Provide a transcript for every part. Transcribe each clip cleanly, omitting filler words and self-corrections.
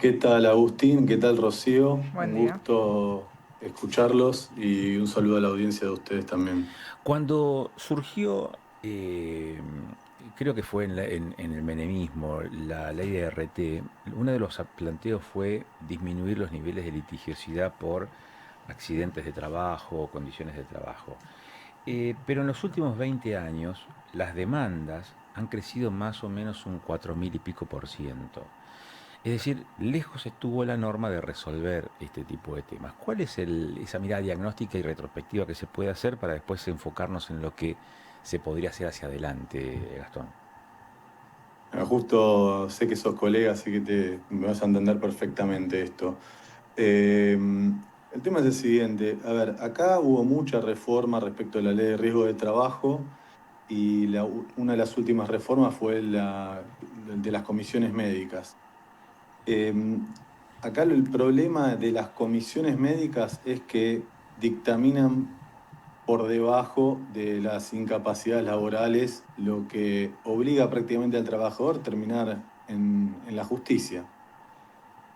¿Qué tal, Agustín? ¿Qué tal, Rocío? Buen Un día. gusto escucharlos y un saludo a la audiencia de ustedes también. Cuando surgió, creo que fue en el menemismo, la ley de RT, uno de los planteos fue disminuir los niveles de litigiosidad por accidentes de trabajo o condiciones de trabajo. Pero en los últimos 20 años, las demandas han crecido más o menos un 4.000 y pico por ciento. Es decir, lejos estuvo la norma de resolver este tipo de temas. ¿Cuál es esa mirada diagnóstica y retrospectiva que se puede hacer para después enfocarnos en lo que se podría hacer hacia adelante, Gastón? Justo sé que sos colega, así que me vas a entender perfectamente esto. Eh, el tema es el siguiente. A ver, acá hubo mucha reforma respecto a la ley de riesgo de trabajo y una de las últimas reformas fue la de las comisiones médicas. Eh, Acá el problema de las comisiones médicas es que dictaminan por debajo de las incapacidades laborales, lo que obliga prácticamente al trabajador a terminar en la justicia.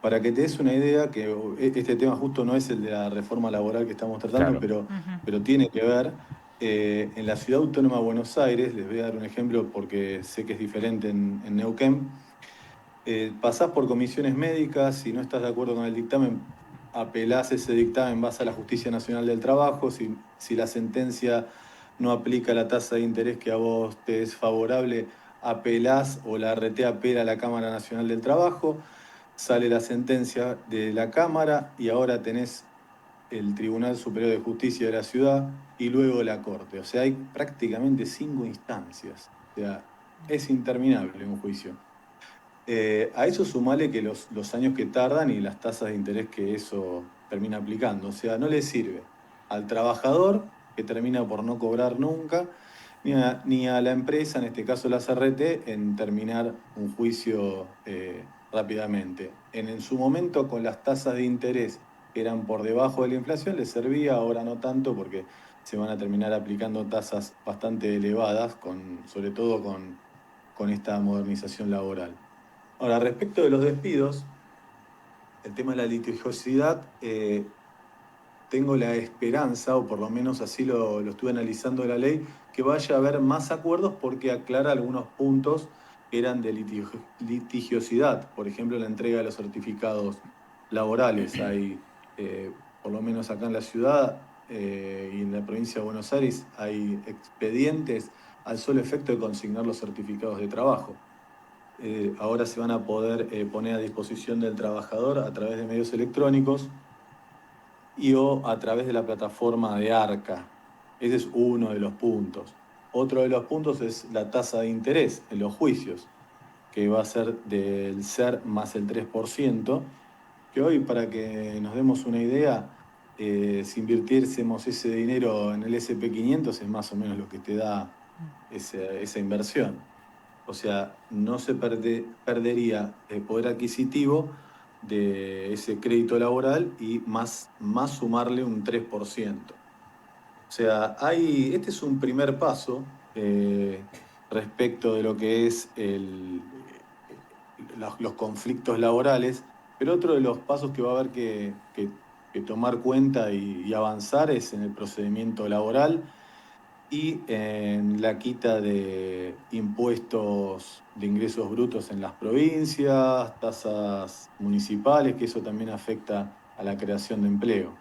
Para que te des una idea, que este tema justo no es el de la reforma laboral que estamos tratando, Claro. pero tiene que ver, en la Ciudad Autónoma de Buenos Aires, les voy a dar un ejemplo porque sé que es diferente en Neuquén. Pasás por comisiones médicas, si no estás de acuerdo con el dictamen, apelás ese dictamen, vas a la Justicia Nacional del Trabajo, si la sentencia no aplica la tasa de interés que a vos te es favorable, apelás o la RT apela a la Cámara Nacional del Trabajo, sale la sentencia de la Cámara y ahora tenés el Tribunal Superior de Justicia de la ciudad y luego la Corte. O sea, hay prácticamente 5 instancias. O sea, es interminable un juicio. A eso sumale que los años que tardan y las tasas de interés que eso termina aplicando. O sea, no le sirve al trabajador, que termina por no cobrar nunca, ni a la empresa, en este caso la CRT, en terminar un juicio rápidamente. En su momento, con las tasas de interés que eran por debajo de la inflación, les servía, ahora no tanto, porque se van a terminar aplicando tasas bastante elevadas, sobre todo con esta modernización laboral. Ahora, respecto de los despidos, el tema de la litigiosidad, tengo la esperanza, o por lo menos así lo estuve analizando de la ley, que vaya a haber más acuerdos porque aclara algunos puntos que eran de litigiosidad. Por ejemplo, la entrega de los certificados laborales. Hay, por lo menos acá en la ciudad y en la provincia de Buenos Aires, hay expedientes al solo efecto de consignar los certificados de trabajo. Ahora se van a poder poner a disposición del trabajador a través de medios electrónicos y o a través de la plataforma de Arca. Ese es uno de los puntos. Otro de los puntos es la tasa de interés en los juicios, que va a ser del SER más el 3%, que hoy, para que nos demos una idea, si invirtiésemos ese dinero en el SP500 es más o menos lo que te da esa inversión. O sea, no se perdería el poder adquisitivo de ese crédito laboral y más sumarle un 3%. O sea, este es un primer paso respecto de lo que es los conflictos laborales, pero otro de los pasos que va a haber que tomar cuenta y avanzar es en el procedimiento laboral y en la quita de impuestos de ingresos brutos en las provincias, tasas municipales, que eso también afecta a la creación de empleo.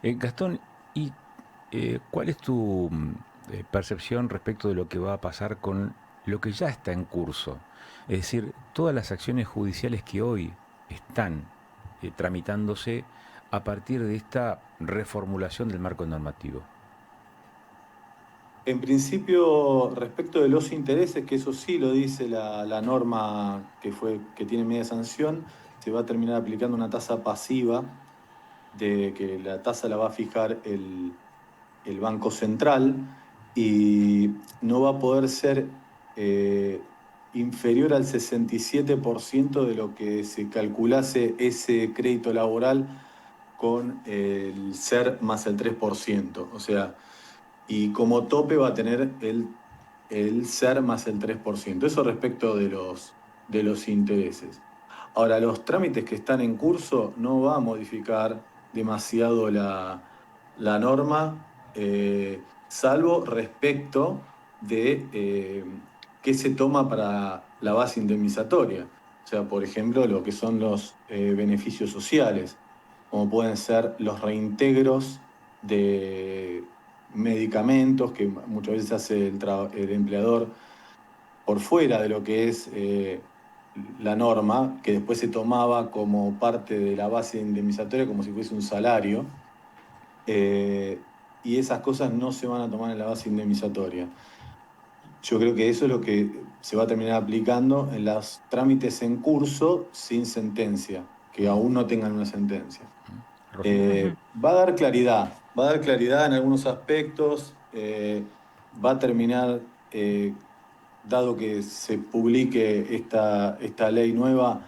Gastón, ¿y cuál es tu percepción respecto de lo que va a pasar con lo que ya está en curso? Es decir, todas las acciones judiciales que hoy están tramitándose a partir de esta reformulación del marco normativo. En principio, respecto de los intereses, que eso sí lo dice la norma que tiene media sanción, se va a terminar aplicando una tasa pasiva, de que la tasa la va a fijar el Banco Central y no va a poder ser eh, inferior al 67% de lo que se calculase ese crédito laboral con el SER más el 3%. O sea, y como tope va a tener el SER más el 3%. Eso respecto de los intereses. Ahora, los trámites que están en curso no va a modificar demasiado la norma, salvo respecto de qué se toma para la base indemnizatoria. O sea, por ejemplo, lo que son los beneficios sociales, como pueden ser los reintegros de medicamentos que muchas veces hace el empleador por fuera de lo que es la norma, que después se tomaba como parte de la base indemnizatoria, como si fuese un salario, eh, y esas cosas no se van a tomar en la base indemnizatoria. Yo creo que eso es lo que se va a terminar aplicando en los trámites en curso sin sentencia, que aún no tengan una sentencia. Rocío. Va a dar claridad, va a dar claridad en algunos aspectos, va a terminar, dado que se publique esta ley nueva,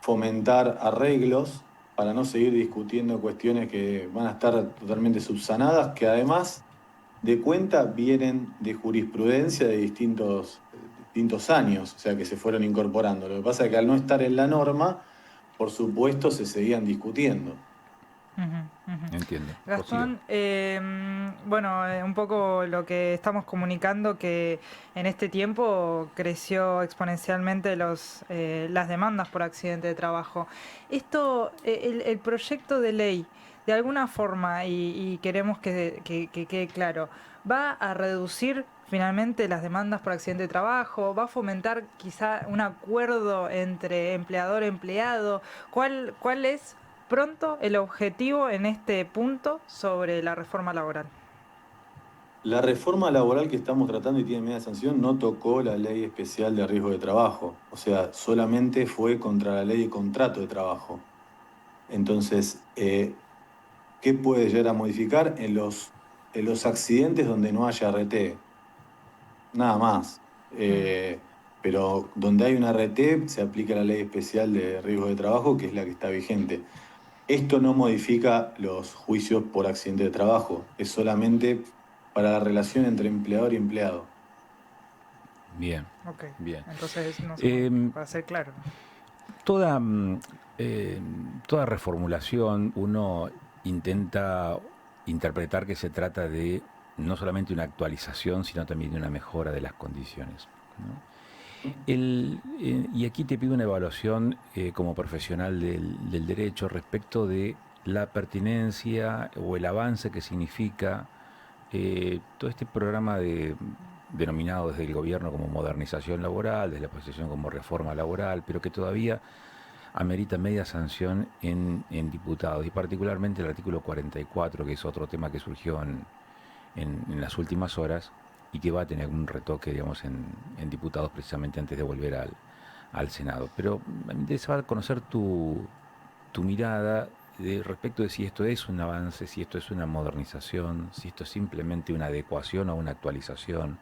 fomentar arreglos para no seguir discutiendo cuestiones que van a estar totalmente subsanadas, que además de cuenta vienen de jurisprudencia de distintos años, o sea, que se fueron incorporando. Lo que pasa es que al no estar en la norma, por supuesto, se seguían discutiendo. Ujú, ujú. Entiendo. Rocío. Gastón, bueno, un poco lo que estamos comunicando que en este tiempo creció exponencialmente las demandas por accidente de trabajo. Esto, el proyecto de ley, de alguna forma, y queremos que quede claro, ¿va a reducir finalmente las demandas por accidente de trabajo? ¿Va a fomentar quizá un acuerdo entre empleador y empleado? ¿Cuál es pronto el objetivo en este punto sobre la reforma laboral? La reforma laboral que estamos tratando y tiene media sanción no tocó la ley especial de riesgo de trabajo, o sea, solamente fue contra la ley de contrato de trabajo. Entonces, ¿qué puede llegar a modificar en los accidentes donde no haya RT? Nada más. Mm, Pero donde hay una RT se aplica la ley especial de riesgo de trabajo, que es la que está vigente. Esto no modifica los juicios por accidente de trabajo, es solamente para la relación entre empleador y empleado. Bien, ok, bien. entonces no se modifica, Em, para ser claro. toda, toda reformulación uno intenta interpretar que se trata de no solamente una actualización, sino también de una mejora de las condiciones, ¿no? Y aquí te pido una evaluación como profesional del derecho respecto de la pertinencia o el avance que significa todo este programa denominado desde el gobierno como modernización laboral, desde la oposición como reforma laboral, pero que todavía amerita media sanción en diputados, y particularmente el artículo 44, que es otro tema que surgió en las últimas horas y que va a tener un retoque, digamos, en diputados precisamente antes de volver al Senado. Pero me interesa conocer tu mirada respecto de si esto es un avance, si esto es una modernización, si esto es simplemente una adecuación o una actualización.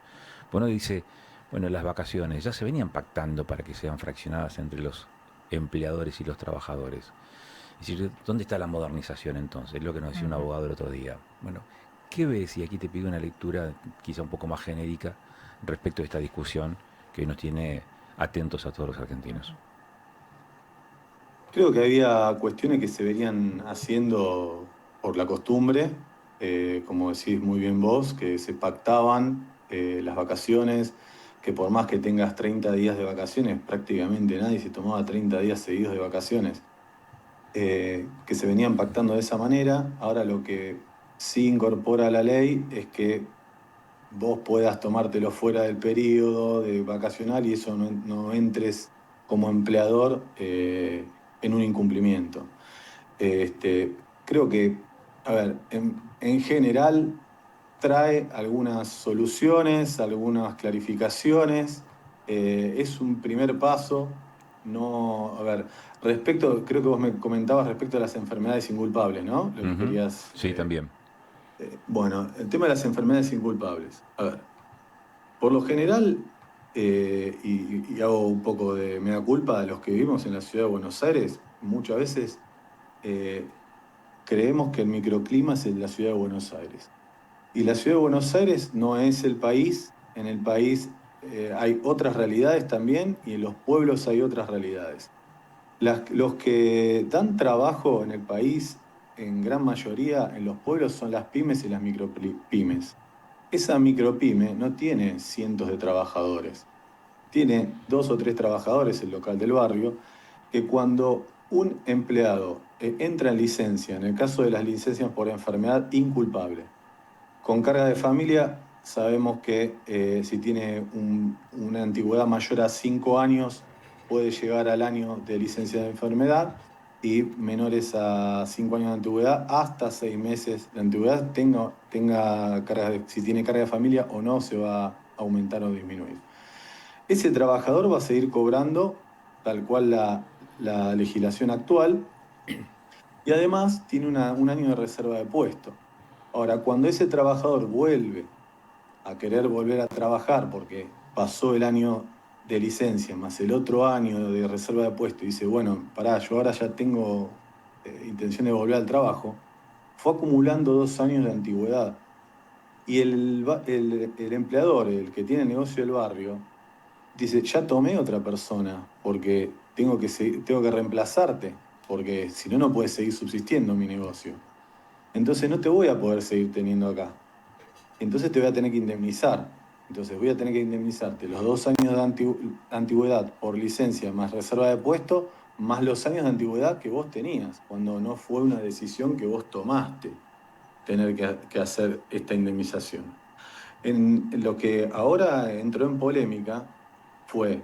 Bueno, dice, bueno, las vacaciones ya se venían pactando para que sean fraccionadas entre los empleadores y los trabajadores. Es decir, ¿dónde está la modernización entonces? Es lo que nos decía un Ujú. abogado el otro día. Bueno, ¿qué ves? Y aquí te pido una lectura quizá un poco más genérica respecto a esta discusión que hoy nos tiene atentos a todos los argentinos. Creo que había cuestiones que se venían haciendo por la costumbre, como decís muy bien vos, que se pactaban las vacaciones, que por más que tengas 30 días de vacaciones, prácticamente nadie se tomaba 30 días seguidos de vacaciones, que se venían pactando de esa manera. Ahora lo que sí incorpora la ley es que vos puedas tomártelo fuera del periodo de vacacional y eso no entres como empleador en un incumplimiento. Creo que, a ver, en general trae algunas soluciones, algunas clarificaciones, es un primer paso. No, a ver, creo que vos me comentabas respecto a las enfermedades inculpables, ¿no? Lo que Ujú. querías. Sí, también. Bueno, el tema de las enfermedades inculpables. A ver, por lo general, y hago un poco de mea culpa de los que vivimos en la ciudad de Buenos Aires, muchas veces eh, creemos que el microclima es el de la ciudad de Buenos Aires. Y la ciudad de Buenos Aires no es el país, en el país hay otras realidades también y en los pueblos hay otras realidades. Los que dan trabajo en el país, en gran mayoría en los pueblos, son las pymes y las micropymes. Esa micropyme no tiene cientos de trabajadores, tiene 2 o 3 trabajadores el local del barrio, que cuando un empleado entra en licencia, en el caso de las licencias por enfermedad inculpable, con carga de familia, sabemos que si tiene una antigüedad mayor a 5 años, puede llegar al año de licencia de enfermedad y menores a 5 años de antigüedad hasta 6 meses de antigüedad, tenga carga si tiene carga de familia o no, se va a aumentar o disminuir. Ese trabajador va a seguir cobrando tal cual la legislación actual y además tiene un año de reserva de puesto. Ahora, cuando ese trabajador vuelve a querer volver a trabajar porque pasó el año de licencia más el otro año de reserva de puesto y dice, bueno, pará, yo ahora ya tengo intención de volver al trabajo, fue acumulando 2 años de antigüedad. Y el empleador, el que tiene el negocio del barrio, dice, ya tomé otra persona porque tengo que reemplazarte, porque si no, no puede seguir subsistiendo mi negocio. Entonces no te voy a poder seguir teniendo acá. Entonces te voy a tener que indemnizar. Entonces voy a tener que indemnizarte los 2 años de antigüedad por licencia más reserva de puesto, más los años de antigüedad que vos tenías, cuando no fue una decisión que vos tomaste tener que hacer esta indemnización. En lo que ahora entró en polémica fue,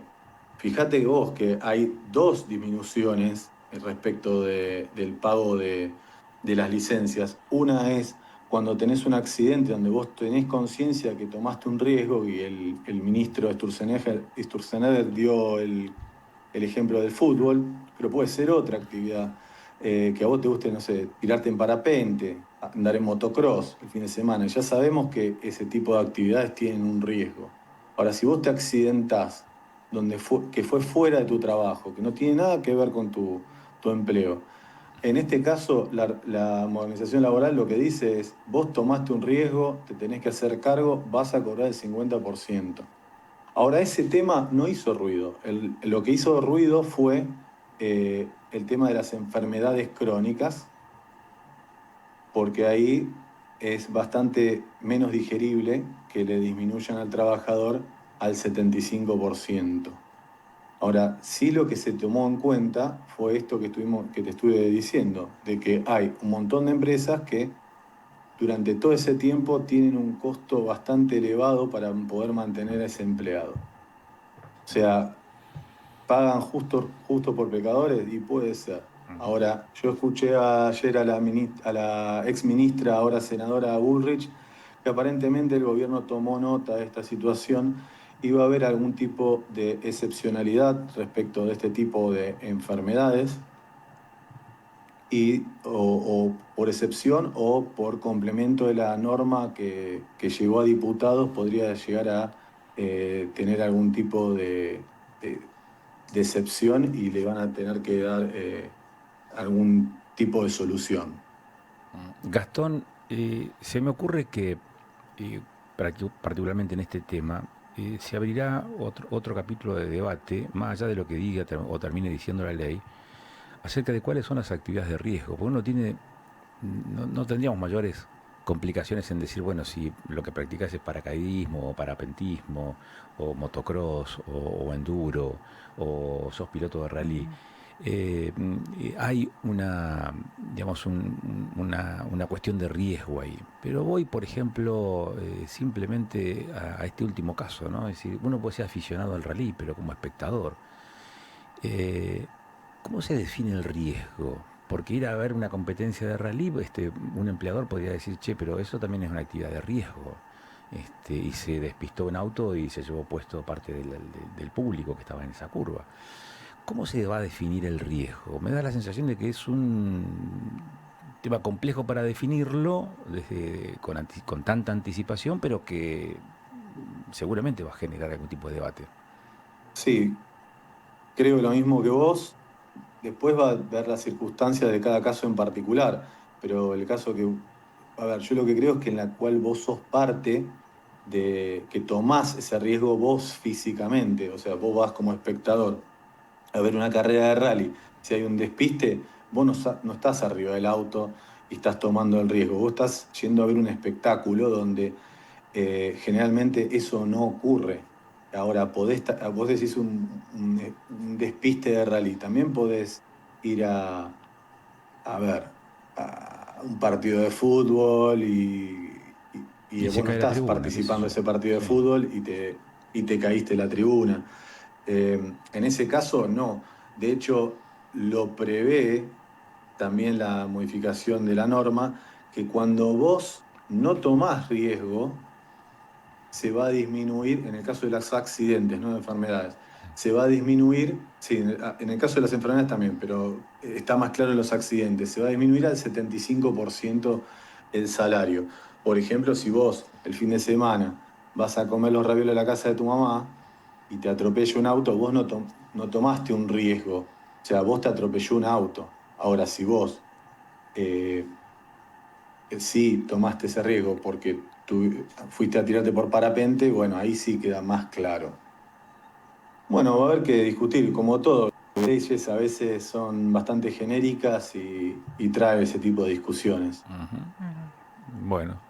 fíjate vos que hay 2 disminuciones respecto del pago de las licencias. Una es cuando tenés un accidente donde vos tenés conciencia que tomaste un riesgo y el ministro Sturzenegger dio el ejemplo del fútbol, pero puede ser otra actividad. Que a vos te guste, no sé, tirarte en parapente, andar en motocross el fin de semana. Ya sabemos que ese tipo de actividades tienen un riesgo. Ahora, si vos te accidentás que fue fuera de tu trabajo, que no tiene nada que ver con tu empleo, en este caso la modernización laboral lo que dice es, vos tomaste un riesgo, te tenés que hacer cargo, vas a cobrar el 50%. Ahora, ese tema no hizo ruido. Lo que hizo ruido fue el tema de las enfermedades crónicas, porque ahí es bastante menos digerible que le disminuyan al trabajador al 75%. Ahora, sí lo que se tomó en cuenta fue esto que te estuve diciendo, de que hay un montón de empresas que durante todo ese tiempo tienen un costo bastante elevado para poder mantener a ese empleado. O sea, pagan justo por pecadores y puede ser. Ahora, yo escuché ayer a la ex ministra, ahora senadora Bullrich, que aparentemente el gobierno tomó nota de esta situación y va a haber algún tipo de excepcionalidad respecto de este tipo de enfermedades o por excepción o por complemento de la norma que llegó a diputados podría llegar a tener algún tipo de- de excepción y le van a tener que dar algún tipo de solución. Gastón, se me ocurre que, eh, particularmente en este tema, se abrirá otro capítulo de debate, más allá de lo que diga o termine diciendo la ley, acerca de cuáles son las actividades de riesgo. Porque no tendríamos mayores complicaciones en decir, bueno, si lo que practicas es paracaidismo, o parapentismo, o motocross, o enduro, o sos piloto de rally. Hay digamos, una cuestión de riesgo ahí. Pero voy, por ejemplo, simplemente a este último caso, ¿no? Es decir, uno puede ser aficionado al rally, pero como espectador. Eh, ¿Cómo se define el riesgo? Porque ir a ver una competencia de rally, un empleador podría decir, che, pero eso también es una actividad de riesgo. Y se despistó un auto y se llevó puesto parte del público que estaba en esa curva. ¿Cómo se va a definir el riesgo? Me da la sensación de que es un tema complejo para definirlo con tanta anticipación, pero que seguramente va a generar algún tipo de debate. Sí, creo lo mismo que vos. Después va a ver las circunstancias de cada caso en particular, pero el caso a ver, yo lo que creo es que en la cual vos sos parte de que tomás ese riesgo vos físicamente, o sea, vos vas como espectador a ver una carrera de rally si hay un despiste, vos no estás arriba del auto y estás tomando el riesgo, vos estás yendo a ver un espectáculo donde generalmente eso no ocurre. Ahora, vos decís un despiste de rally, también podés ir a ver a un partido de fútbol y Y se vos no cae la estás tribuna, qué sé participando de yo. ese partido de Sí. fútbol y te caíste la tribuna. En ese caso, no. De hecho, lo prevé también la modificación de la norma, que cuando vos no tomás riesgo, se va a disminuir, en el caso de los accidentes, no de enfermedades, se va a disminuir, sí, en el caso de las enfermedades también, pero está más claro en los accidentes, se va a disminuir al 75% el salario. Por ejemplo, si vos el fin de semana vas a comer los ravioles a la casa de tu mamá y te atropella un auto, vos no tomaste un riesgo, o sea, vos te atropelló un auto. Ahora, si vos eh, sí tomaste ese riesgo porque tú fuiste a tirarte por parapente, bueno, ahí sí queda más claro. Bueno, va a haber que discutir, como todo, las leyes a veces son bastante genéricas y trae ese tipo de discusiones. Ujú. Ujú. Bueno,